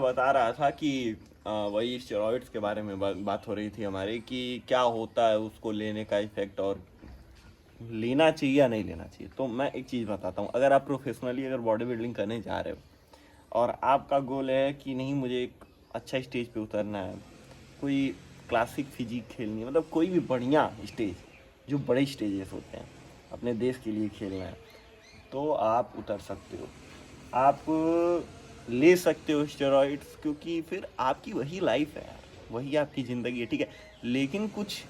बता रहा था कि वही स्टेरॉइड्स के बारे में बात हो रही थी हमारी कि क्या होता है उसको लेने का इफेक्ट और लेना चाहिए या नहीं लेना चाहिए। तो मैं एक चीज़ बताता हूँ, अगर आप प्रोफेशनली अगर बॉडी बिल्डिंग करने जा रहे हो और आपका गोल है कि नहीं मुझे एक अच्छा स्टेज पे उतरना है, कोई क्लासिक फिजिक खेलनी है, मतलब कोई भी बढ़िया स्टेज जो बड़े स्टेजेस होते हैं अपने देश के लिए खेलना है, तो आप उतर सकते हो, आप ले सकते हो स्टेरॉइड्स, क्योंकि फिर आपकी वही लाइफ है यार, वही आपकी ज़िंदगी है, ठीक है। लेकिन कुछ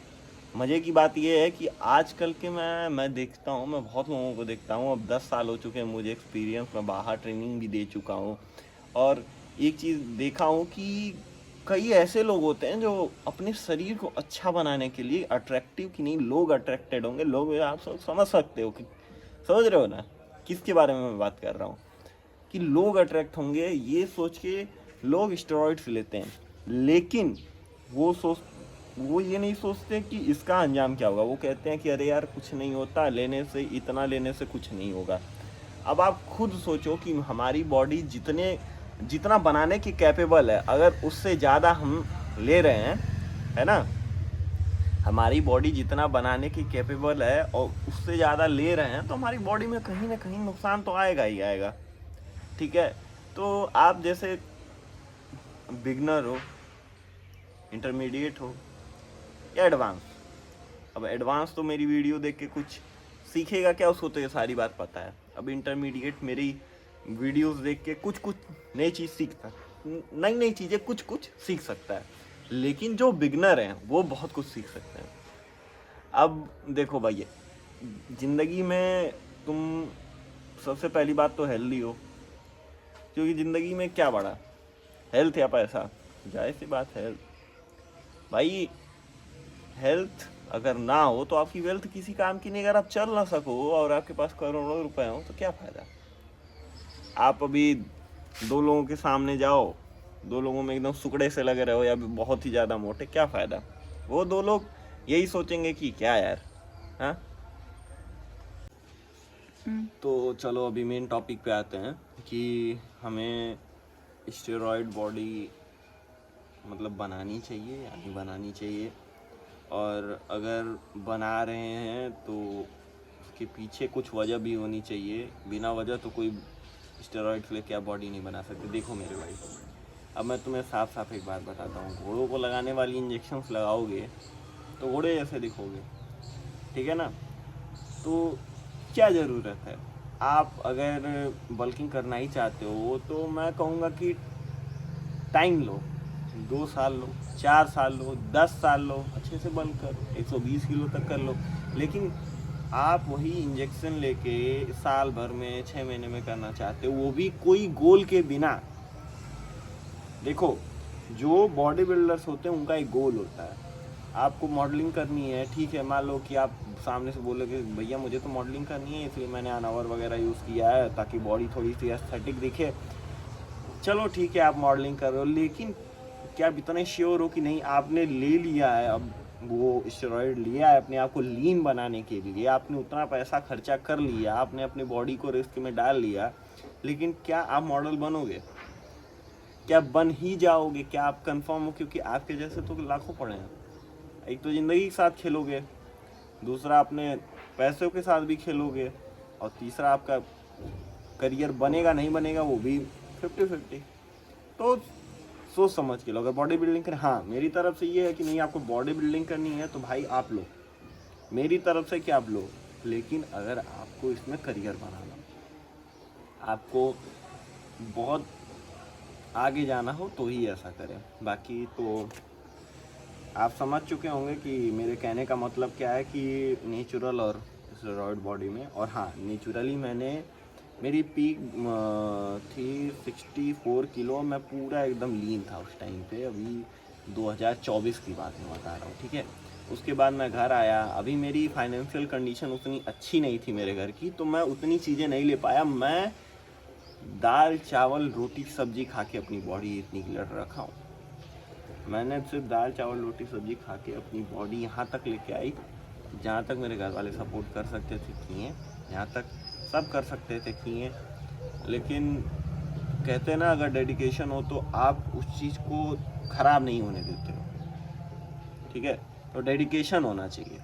मज़े की बात यह है कि आजकल के मैं देखता हूँ, मैं बहुत लोगों को देखता हूँ, अब 10 साल हो चुके हैं मुझे एक्सपीरियंस, मैं बाहर ट्रेनिंग भी दे चुका हूँ। और एक चीज़ देखा हूँ कि कई ऐसे लोग होते हैं जो अपने शरीर को अच्छा बनाने के लिए अट्रैक्टिव की नहीं, लोग अट्रैक्टेड होंगे, लोग आप सब समझ सकते हो कि, समझ रहे हो ना किसके बारे में मैं बात कर रहा हूँ, कि लोग अट्रैक्ट होंगे ये सोच के लोग स्टेरॉइड्स लेते हैं। लेकिन वो सोच वो ये नहीं सोचते कि इसका अंजाम क्या होगा। वो कहते हैं कि अरे यार कुछ नहीं होता, लेने से, इतना लेने से कुछ नहीं होगा। अब आप खुद सोचो कि हमारी बॉडी जितना बनाने की कैपेबल है, अगर उससे ज़्यादा हम ले रहे हैं, है ना, हमारी बॉडी जितना बनाने की कैपेबल है और उससे ज़्यादा ले रहे हैं, तो हमारी बॉडी में कहीं ना कहीं नुकसान तो आएगा ही आएगा, ठीक है। तो आप जैसे बिगनर हो, इंटरमीडिएट हो या एडवांस, अब एडवांस तो मेरी वीडियो देख के कुछ सीखेगा क्या, उसको तो ये सारी बात पता है। अब इंटरमीडिएट मेरी वीडियोस देख के कुछ कुछ नई चीज़ सीखता, नई नई चीज़ें कुछ कुछ सीख सकता है। लेकिन जो बिगनर हैं वो बहुत कुछ सीख सकते हैं। अब देखो भाई, ज़िंदगी में तुम सबसे पहली बात तो हेल्दी हो, क्योंकि ज़िंदगी में क्या बड़ा, हेल्थ या पैसा, जाहिर सी बात है भाई। हेल्थ अगर ना हो तो आपकी वेल्थ किसी काम की नहीं। अगर आप चल ना सको और आपके पास करोड़ों रुपए हो तो क्या फ़ायदा। आप अभी दो लोगों के सामने जाओ, दो लोगों में एकदम सुकड़े से लगे रहो या बहुत ही ज़्यादा मोटे, क्या फ़ायदा। वो दो लोग यही सोचेंगे कि क्या यार, हाँ। तो चलो अभी मेन टॉपिक पे आते हैं कि हमें स्टेरॉइड बॉडी मतलब बनानी चाहिए या नहीं बनानी चाहिए, और अगर बना रहे हैं तो उसके पीछे कुछ वजह भी होनी चाहिए। बिना वजह तो कोई स्टेरॉइड्स लेके आप बॉडी नहीं बना सकते। देखो मेरे भाई, अब मैं तुम्हें साफ साफ एक बात बताता हूँ, घोड़ों को लगाने वाली इंजेक्शन्स लगाओगे तो घोड़े जैसे दिखोगे, ठीक है ना। तो क्या ज़रूरत है, आप अगर बल्किंग करना ही चाहते हो तो मैं कहूँगा कि टाइम लो, 2 साल लो, 4 साल लो, 10 साल लो, अच्छे से बल्क करो, 120 किलो तक कर लो। लेकिन आप वही इंजेक्शन लेके साल भर में, 6 महीने में करना चाहते हो, वो भी कोई गोल के बिना। देखो, जो बॉडी बिल्डर्स होते हैं उनका एक गोल होता है। आपको मॉडलिंग करनी है, ठीक है, मान लो कि आप सामने से बोलोगे भैया मुझे तो मॉडलिंग करनी है इसलिए मैंने अनावर वगैरह यूज़ किया है ताकि बॉडी थोड़ी सी एस्थेटिक दिखे। चलो ठीक है, आप मॉडलिंग कर रहे हो, लेकिन क्या आप इतने श्योर हो कि नहीं आपने ले लिया है, अब वो स्टेरॉइड लिया है अपने आप को लीन बनाने के लिए, आपने उतना पैसा खर्चा कर लिया, आपने अपनी बॉडी को रिस्क में डाल लिया, लेकिन क्या आप मॉडल बनोगे? क्या बन ही जाओगे? क्या आप कंफर्म हो? क्योंकि आपके जैसे तो लाखों पड़े हैं। एक तो ज़िंदगी के साथ खेलोगे, दूसरा अपने पैसों के साथ भी खेलोगे, और तीसरा आपका करियर बनेगा नहीं बनेगा वो भी 50-50। तो सोच समझ के लो। अगर बॉडी बिल्डिंग करें, हाँ मेरी तरफ से ये है कि नहीं आपको बॉडी बिल्डिंग करनी है तो भाई आप लो, मेरी तरफ से कि आप लो। लेकिन अगर आपको इसमें करियर बनाना, आपको बहुत आगे जाना हो तो ही ऐसा करें। बाकी तो आप समझ चुके होंगे कि मेरे कहने का मतलब क्या है, कि नेचुरल और स्टेरॉइड बॉडी में। और हाँ, नेचुरली मेरी पीक थी 64 किलो, मैं पूरा एकदम लीन था उस टाइम पे। अभी 2024 की बात मैं बता रहा हूँ, ठीक है। उसके बाद मैं घर आया, अभी मेरी फाइनेंशियल कंडीशन उतनी अच्छी नहीं थी मेरे घर की, तो मैं उतनी चीज़ें नहीं ले पाया। मैं दाल चावल रोटी सब्जी खा के अपनी बॉडी इतनी लड़ रखा हूँ। मैंने सिर्फ दाल चावल रोटी सब्जी खा के अपनी बॉडी यहाँ तक लेके आई जहाँ तक मेरे घर वाले सपोर्ट कर सकते थे किए, यहाँ तक सब कर सकते थे किए। लेकिन कहते हैं ना, अगर डेडिकेशन हो तो आप उस चीज़ को ख़राब नहीं होने देते हो, ठीक है। तो डेडिकेशन होना चाहिए।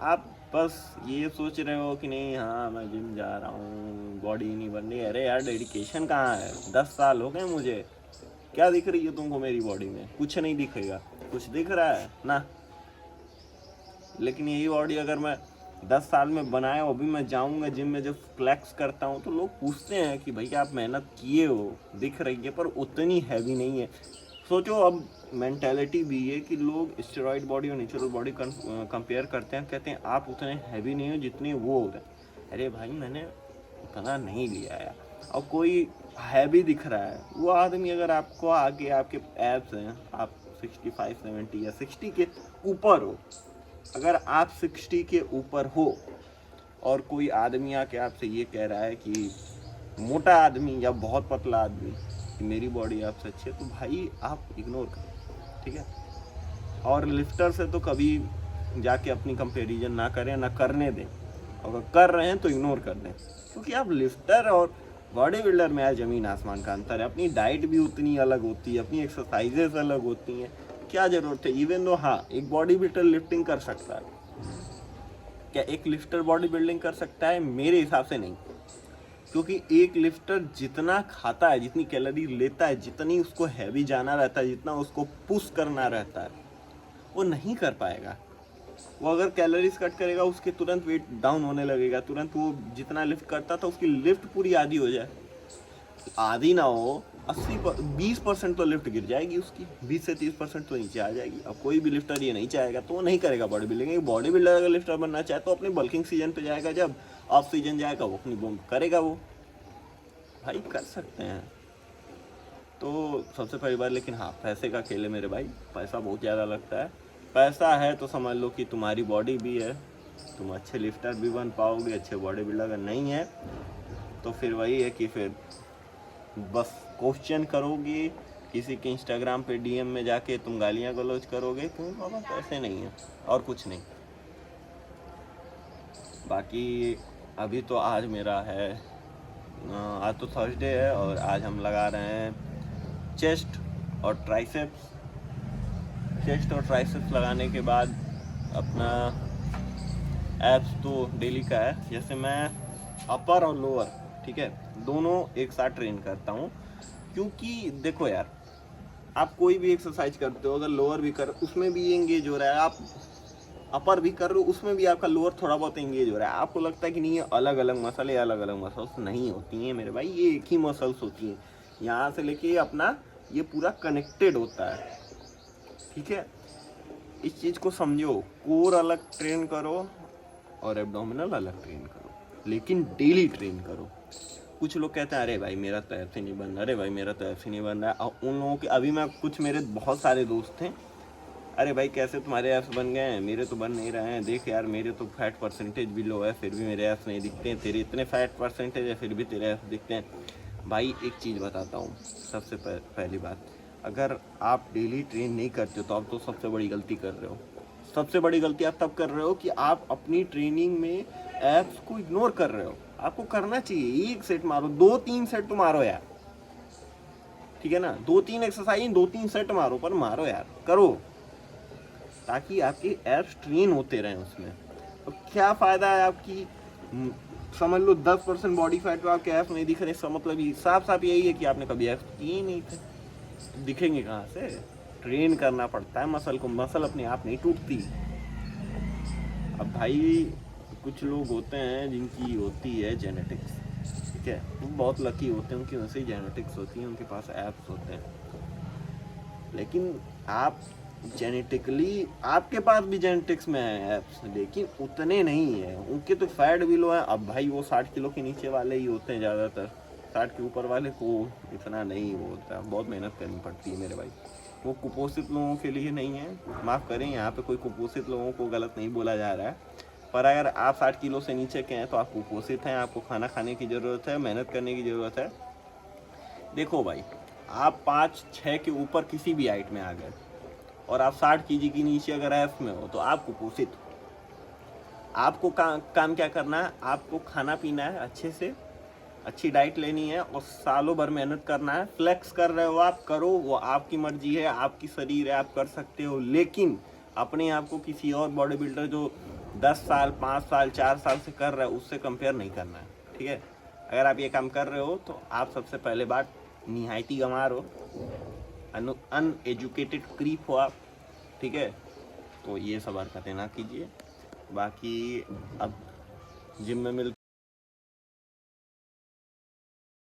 आप बस ये सोच रहे हो कि नहीं हाँ मैं जिम जा रहा हूँ, बॉडी नहीं बन रही, अरे यार डेडिकेशन कहाँ है? 10 साल हो गए मुझे, क्या दिख रही है तुमको मेरी बॉडी में? कुछ नहीं दिखेगा। कुछ दिख रहा है ना? लेकिन यही बॉडी अगर मैं 10 साल में बनाया हो, अभी मैं जाऊंगा जिम में जब फ्लैक्स करता हूँ तो लोग पूछते हैं कि भैया आप मेहनत किए हो, दिख रही है, पर उतनी हैवी नहीं है। सोचो अब मेंटालिटी भी है कि लोग स्टेरॉइड बॉडी और नेचुरल बॉडी कंपेयर करते हैं, कहते हैं आप उतने हैवी नहीं हो जितने वो होते हैं। अरे भाई मैंने उतना नहीं लिया है। और कोई हैवी दिख रहा है, वो आदमी अगर आपको आगे आपके एब्स हैं, आप 65 70 या 60 के ऊपर हो, अगर आप 60 के ऊपर हो और कोई आदमी आके आपसे ये कह रहा है कि मोटा आदमी या बहुत पतला आदमी कि मेरी बॉडी आपसे अच्छी है, तो भाई आप इग्नोर करें, ठीक है। और लिफ्टर से तो कभी जाके अपनी कंपैरिजन ना करें, ना करने दें। अगर कर रहे हैं तो इग्नोर कर दें, क्योंकि आप लिफ्टर और बॉडी बिल्डर में यार ज़मीन आसमान का अंतर है। अपनी डाइट भी उतनी अलग होती है, अपनी एक्सरसाइजेस अलग होती हैं, क्या ज़रूरत है? इवन दो हाँ एक बॉडी बिल्डर लिफ्टिंग कर सकता है, क्या एक लिफ्टर बॉडी बिल्डिंग कर सकता है? मेरे हिसाब से नहीं, क्योंकि एक लिफ्टर जितना खाता है, जितनी कैलोरी लेता है, जितनी उसको हैवी जाना रहता है, जितना उसको पुश करना रहता है, वो नहीं कर पाएगा। वो अगर कैलोरीज कट करेगा उसके तुरंत वेट डाउन होने लगेगा, तुरंत वो जितना लिफ्ट करता था उसकी लिफ्ट पूरी आधी हो जाए, आधी ना हो 20% तो लिफ्ट गिर जाएगी उसकी, 20 से 30% तो नीचे आ जाएगी। अब कोई भी लिफ्टर ये नहीं चाहेगा तो वो नहीं करेगा बॉडी बिल्डिंग। बॉडी बिल्डर अगर लिफ्टर बनना चाहे तो अपने बल्किंग सीजन पे जाएगा, जब ऑफ सीजन जाएगा वो अपनी करेगा, वो भाई कर सकते हैं। तो सबसे पहली बात, लेकिन हाँ पैसे का खेल है मेरे भाई, पैसा बहुत ज़्यादा लगता है। पैसा है तो समझ लो कि तुम्हारी बॉडी भी है, तुम अच्छे लिफ्टर भी बन पाओगे, अच्छे बॉडी बिल्डर। अगर नहीं है तो फिर वही है कि फिर बस क्वेश्चन करोगे किसी के इंस्टाग्राम पे डीएम में जाके, तुम गालियाँ गलौज करोगे, क्यों बाबा पैसे नहीं है और कुछ नहीं। बाकी अभी तो आज मेरा है, आज तो थर्सडे है और आज हम लगा रहे हैं चेस्ट और ट्राइसेप्स। चेस्ट और ट्राइसेप्स लगाने के बाद अपना एब्स तो डेली का है, जैसे मैं अपर और लोअर, ठीक है, दोनों एक साथ ट्रेन करता हूँ। क्योंकि देखो यार, आप कोई भी एक्सरसाइज करते हो, अगर लोअर भी कर उसमें भी एंगेज हो रहा है, आप अपर भी कर रहे हो उसमें भी आपका लोअर थोड़ा बहुत एंगेज हो रहा है, आपको लगता है कि नहीं ये अलग अलग मसल है, अलग अलग मसल्स नहीं होती हैं मेरे भाई, ये एक ही मसल्स होती हैं। यहाँ से लेके अपना ये पूरा कनेक्टेड होता है, ठीक है। इस चीज़ को समझो, कोर अलग ट्रेन करो और एब्डोमिनल अलग ट्रेन करो, लेकिन डेली ट्रेन करो। कुछ लोग कहते हैं अरे भाई मेरा तो ऐसे नहीं बन रहा, अरे भाई मेरा तो ऐसे नहीं बन रहा। और उन लोगों के अभी मैं कुछ मेरे बहुत सारे दोस्त हैं, अरे भाई कैसे तुम्हारे ऐप्स बन गए हैं, मेरे तो बन नहीं रहे हैं, देख यार मेरे तो फैट परसेंटेज भी लो है फिर भी मेरे ऐप्स नहीं दिखते हैं, तेरे इतने फैट परसेंटेज है फिर भी तेरे ऐप्स दिखते हैं। भाई एक चीज़ बताता हूँ, सबसे पहली बात, अगर आप डेली ट्रेन नहीं करते तो आप तो सबसे बड़ी गलती कर रहे हो। सबसे बड़ी गलती आप तब कर रहे हो कि आप अपनी ट्रेनिंग में ऐप्स को इग्नोर कर रहे हो। आपको करना चाहिए, एक सेट मारो, 2-3 सेट तो मारो यार, ठीक है ना, 2-3 एक्सरसाइज 2-3 सेट मारो, पर मारो यार, करो, ताकि आपके एप्स ट्रेन होते रहें उसमें। अब क्या फ़ायदा है आपकी, समझ लो 10% बॉडी फैट में आपके एप्स नहीं दिख रहे, इसका मतलब ये साफ साफ यही है कि आपने कभी एप्स किए ही नहीं थे। तो दिखेंगे कहाँ से? ट्रेन करना पड़ता है मसल को, मसल अपने आप नहीं टूटती। अब भाई कुछ लोग होते हैं जिनकी होती है जेनेटिक्स, ठीक है, वो बहुत लकी होते हैं, उनकी वैसे ही जेनेटिक्स होती है, उनके पास एप्स होते हैं। लेकिन आप जेनेटिकली, आपके पास भी जेनेटिक्स में है एप्स, लेकिन उतने नहीं है, उनके तो फैट भी लो है। अब भाई वो 60 किलो के नीचे वाले ही होते हैं ज़्यादातर, 60 के ऊपर वाले को इतना नहीं होता, बहुत मेहनत करनी पड़ती है मेरे भाई। वो कुपोषित लोगों के लिए नहीं है, माफ़ करें, यहाँ पे कोई कुपोषित लोगों को गलत नहीं बोला जा रहा है, पर अगर आप 60 किलो से नीचे के हैं तो आप कुपोषित हैं, आपको खाना खाने की ज़रूरत है, मेहनत करने की ज़रूरत है। देखो भाई, आप 5-6 के ऊपर किसी भी हाइट में आ गए और आप 60 केजी के नीचे अगर एफ में हो तो आप कुपोषित हो। आपको काम क्या करना है, आपको खाना पीना है अच्छे से, अच्छी डाइट लेनी है और सालों भर मेहनत करना है। फ्लेक्स कर रहे हो आप, करो, वो आपकी मर्जी है, आपकी शरीर है, आप कर सकते हो, लेकिन अपने आप को किसी और बॉडी बिल्डर जो 10 साल 5 साल 4 साल से कर रहा है उससे कंपेयर नहीं करना है, ठीक है। अगर आप ये काम कर रहे हो तो आप सबसे पहले बात निहायती गंवार हो, अनएजुकेटेड क्रीप हो आप, ठीक है। तो ये सब हरकतें ना कीजिए। बाकी अब जिम में मिल